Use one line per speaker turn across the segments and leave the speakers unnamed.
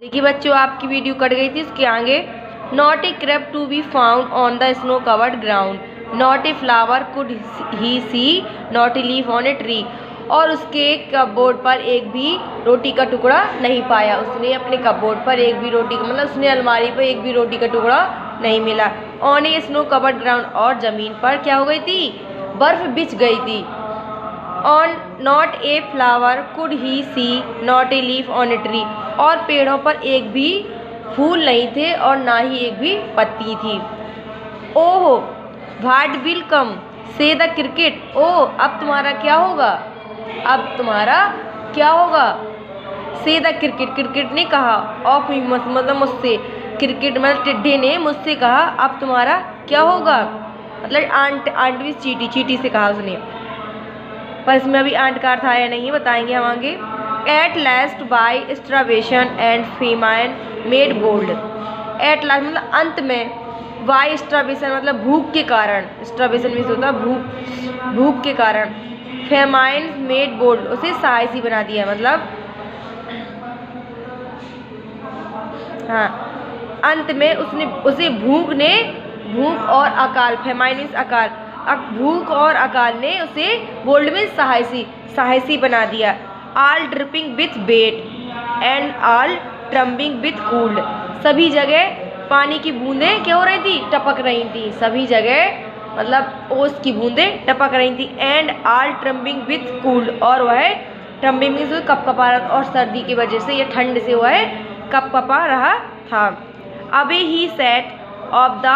देखिए बच्चों, आपकी वीडियो कट गई थी, इसके आगे not a crab to be found on the snow covered ground, not a flower could he see, not a leaf on a tree. और उसके कपबोर्ड पर एक भी रोटी का टुकड़ा नहीं पाया। उसने अपने कपबोर्ड पर एक भी रोटी मतलब उसने अलमारी पर एक भी रोटी का टुकड़ा नहीं मिला। On A snow covered ground, और ज़मीन पर क्या हो गई थी, बर्फ़ बिछ गई थी। On not a flower could he see, not a leaf on a tree. और पेड़ों पर एक भी फूल नहीं थे और ना ही एक भी पत्ती थी। ओह व्हाट विल कम से द क्रिकेट, ओह अब तुम्हारा क्या होगा, अब तुम्हारा क्या होगा। से द क्रिकेट, क्रिकेट ने कहा, ऑफ मी मतलब मुझसे, क्रिकेट मतलब टिड्डे ने मुझसे कहा अब तुम्हारा क्या होगा। मतलब आंट भी चीटी से कहा उसने, पर इसमें अभी आंट का अर्थ आया नहीं, बताएंगे हम आगे। At last by starvation and famine made bold, at last मतलब अंत में, बाय स्टार्वेशन मतलब भूख के कारण, स्टार्वेशन मीन्स होता है भूख के कारण, फेमाइन मेड बोल्ड उसे साहसी बना दिया। मतलब हाँ, अंत में उसे भूख और अकाल, फेमाइन मीन्स अकाल, भूख और अकाल ने उसे बोल्ड में साहसी बना दिया। All dripping with wet and all trembling with cold, सभी जगह पानी की बूंदें क्या हो रही थी, टपक रही थी, सभी जगह मतलब ओस की बूंदें टपक रही थी। And all trembling with cold, और वह ट्रम्बिंग मीन्स कपकपा रहा, और सर्दी की वजह से या ठंड से वह कपकपा रहा था। Away he set off the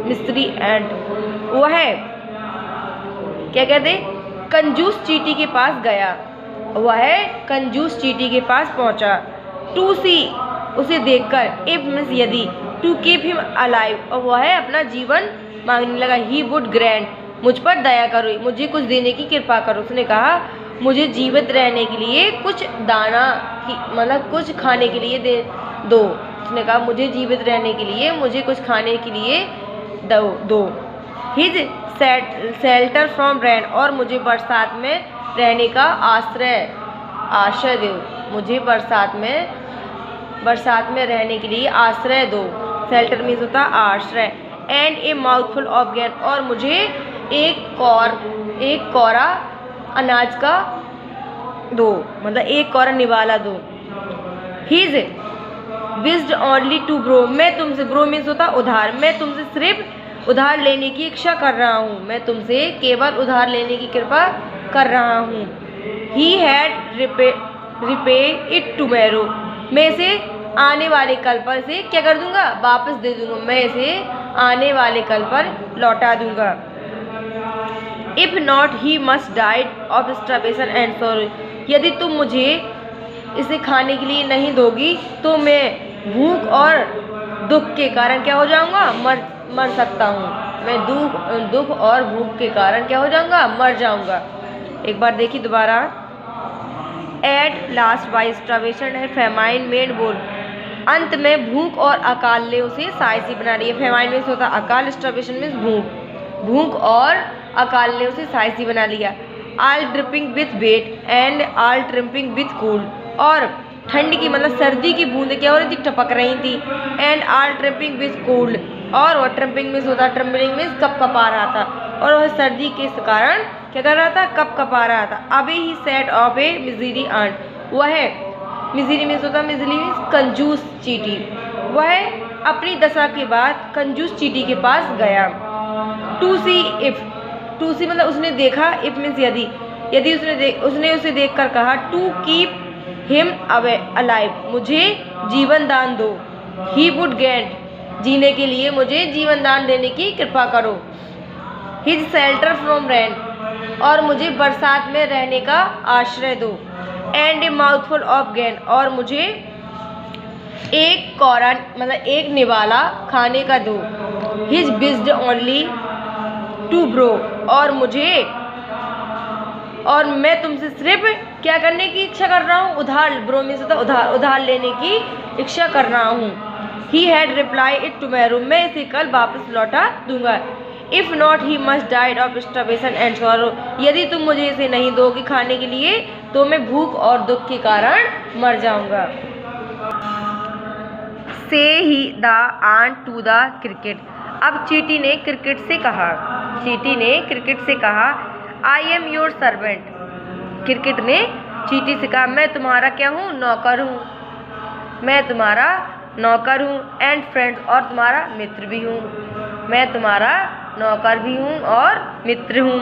mystery end, वह क्या कहते कंजूस चींटी के पास गया, वह कंजूस चींटी के पास पहुंचा। टू सी उसे देखकर, इफ मीन्स यदि, टू कीप हिम अलाइव, और वह अपना जीवन मांगने लगा। ही वुड ग्रैंड, मुझ पर दया करो, मुझे कुछ देने की कृपा करो। उसने कहा मुझे जीवित रहने के लिए कुछ दाना मतलब कुछ खाने के लिए दो। उसने कहा मुझे जीवित रहने के लिए मुझे कुछ खाने के लिए दो। हिज शेल्टर फ्रॉम रेन, और मुझे बरसात में रहने का आश्रय दो, मुझे बरसात में रहने के लिए आश्रय दो। शेल्टर मीन्स होता आश्रय। And A mouthful of grain, और मुझे एक कौरा अनाज का दो, मतलब एक कौरा निवाला दो। हिज विज्ड ओनली टू ब्रो, मैं तुमसे, ब्रो मीन्स होता उधार, मैं तुमसे सिर्फ उधार लेने की इच्छा कर रहा हूँ, मैं तुमसे केवल उधार लेने की कृपा कर रहा हूँ। He had repay it tomorrow, मैं इसे आने वाले कल पर इसे क्या कर दूंगा, वापस दे दूंगा, मैं इसे आने वाले कल पर लौटा दूंगा। If not he must died of starvation and sorrow, यदि तुम मुझे इसे खाने के लिए नहीं दोगी तो मैं भूख और दुख के कारण क्या हो जाऊंगा, मर सकता हूँ, मैं दुख और भूख के कारण क्या हो जाऊंगा, मर जाऊंगा। एक बार देखिए दोबारा। At last by starvation and famine made bold, अंत में भूख और अकाल ने उसे साहसी बना दिया। फेमाइन मीन्स होता अकाल, स्टार्वेशन मीन्स भूख और अकाल ने उसे साहसी बना लिया। All dripping with wet and all trembling with cold, और ठंड की मतलब सर्दी की बूंदें क्या हो रही थी, टपक रही थी। And all tripping with cold, और वह ट्रम्पिंग मीन्स होता, ट्रम्बलिंग मीन्स कपकपा रहा था, और वह सर्दी के कारण क्या कर रहा था, कपकपा रहा था। Away he set off a miser ant, वह मिजरी मीन्स होता, मिजरी मीन्स कंजूस चींटी, वह अपनी दशा के बाद कंजूस चींटी के पास गया। टू सी इफ, टू सी मतलब उसने देखा, इफ मीन्स यदि उसने उसे देखकर कहा। To keep him away alive, मुझे जीवन दान दो। ही वुड ग्रैंट, जीने के लिए मुझे जीवन दान देने की कृपा करो। हिज शेल्टर फ्रॉम रेन, और मुझे बरसात में रहने का आश्रय दो। And A mouthful of grain, और मुझे एक कौरा मतलब एक निवाला खाने का दो। हिज विज्ड ओनली टू ब्रो, और मैं तुमसे सिर्फ क्या करने की इच्छा कर रहा हूँ, उधार, ब्रो मीन्स होता उधार लेने की इच्छा कर रहा हूँ। He had reply it tomorrow, मैं इसे कल वापस लौटा दूंगा। If not he must died of starvation and sorrow, यदि तुम मुझे इसे नहीं दोगे खाने के लिए तो मैं भूख और दुख के कारण मर जाऊंगा। Say he the ant to the cricket. अब चींटी ने क्रिकेट से कहा, चींटी ने क्रिकेट से कहा I am your servant. Cricket ने चींटी से कहा मैं तुम्हारा क्या हूँ, नौकर हूँ, मैं तुम्हारा नौकर हूँ, एंड फ्रेंड और तुम्हारा मित्र भी हूँ, मैं तुम्हारा नौकर भी हूँ और मित्र हूँ।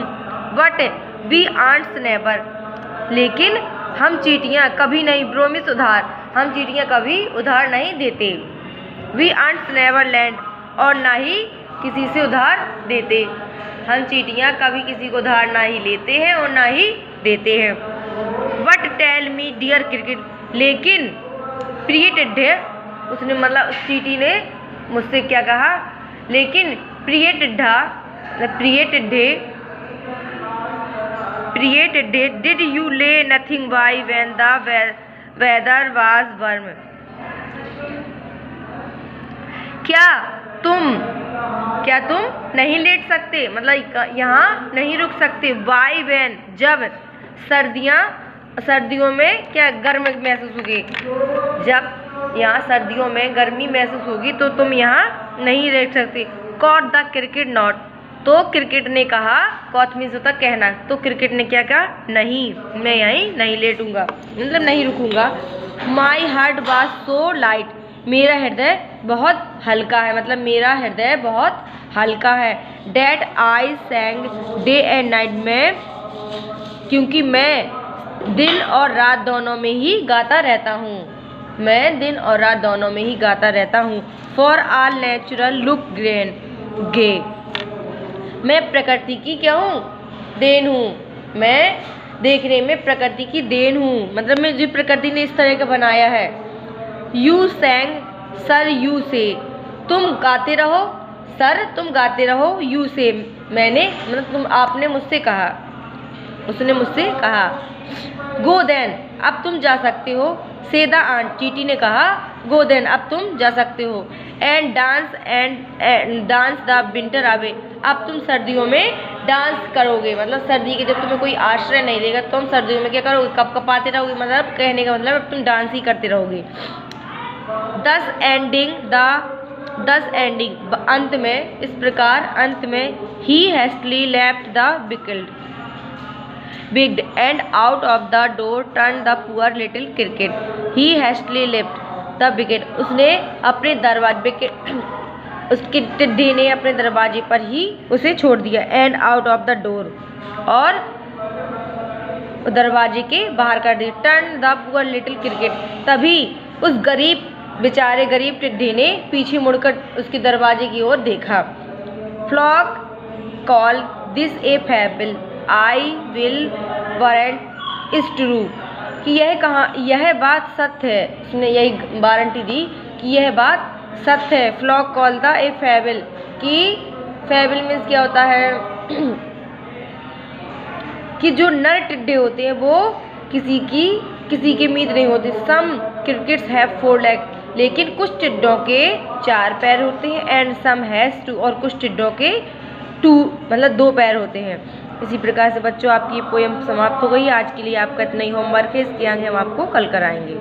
बट वी आंट्स नेवर, लेकिन हम चींटियाँ कभी नहीं, प्रोमिस उधार, हम चींटियाँ कभी उधार नहीं देते। वी आंट्स नेवर लैंड, और ना ही किसी से उधार देते, हम चींटियाँ कभी किसी को उधार ना ही लेते हैं और ना ही देते हैं। But tell me dear cricket, लेकिन प्रिय टिड्ढे, उसने मतलब उस चींटी ने मुझसे क्या कहा, लेकिन प्रिय टिड्ढा, प्रिय टिड्ढे, प्रिय टिड्ढे did you lay nothing by when the weather was warm. क्या तुम नहीं लेट सकते, मतलब यहाँ नहीं रुक सकते, वाई वैन, जब सर्दियों में क्या गर्म महसूस होगी, जब यहाँ सर्दियों में गर्मी महसूस होगी तो तुम यहाँ नहीं लेट सकते। कॉट द क्रिकेट नॉट, तो क्रिकेट ने कहा, कॉट मीन्स होता कहना, तो क्रिकेट ने क्या कहा, नहीं, मैं यहीं नहीं लेटूंगा, मतलब नहीं रुकूंगा। My heart was so light, मेरा हृदय बहुत हल्का है, मतलब मेरा हृदय बहुत हल्का है। That I सैंग day and night, में क्योंकि मैं दिन और रात दोनों में ही गाता रहता हूँ, मैं दिन और रात दोनों में ही गाता रहता हूँ। फॉर ऑल नेचुरल लुक गे, मैं प्रकृति की क्या हूँ, देन हूँ, मैं देखने में प्रकृति की देन हूँ, मतलब मैं जो प्रकृति ने इस तरह का बनाया है। यू सैंग सर, यू से, तुम गाते रहो, सर तुम गाते रहो, यू से मैंने, मतलब तुम, आपने मुझसे कहा, उसने मुझसे कहा। गो देन, अब तुम जा सकते हो। से द आंट, चींटी ने कहा गो देन, अब तुम जा सकते हो। And dance the winter away, अब तुम सर्दियों में डांस करोगे, मतलब सर्दी के जब तुम्हें कोई आश्रय नहीं देगा तुम सर्दियों में क्या करोगे, कपकपाते रहोगे, मतलब कहने का मतलब अब तुम डांस ही करते रहोगे। दस एंडिंग, अंत में, इस प्रकार अंत में, he hastily left the big and out of the door turn the poor little cricket. He hastily left the wicket, उसने अपने दरवाजे, उसके टिड्ढे ने अपने दरवाजे पर ही उसे छोड़ दिया। And out of the door, और दरवाजे के बाहर कर दिया। Turn the poor little cricket, तभी उस बेचारे गरीब टिड्ढे ने पीछे मुड़कर उसके दरवाजे की ओर देखा। Flock call this a fable, I will warrant is true, कि यह बात सत्य है, उसने यही गारंटी दी कि यह बात सत्य है। फ्लॉक कॉल द ए फैबल, कि फैबल मीन्स क्या होता है कि जो नर टिड्ढे होते हैं वो किसी की उम्मीद नहीं होती। सम क्रिकेट्स हैव 4 लेग, लेकिन कुछ टिड्डों के 4 पैर होते हैं। एंड सम हैज़ 2, और कुछ टिड्डों के 2 मतलब 2 पैर होते हैं। इसी प्रकार से बच्चों आपकी ये पोएम समाप्त हो गई। आज के लिए आपका इतना ही होमवर्क है, इसके आगे हम आपको कल कराएंगे।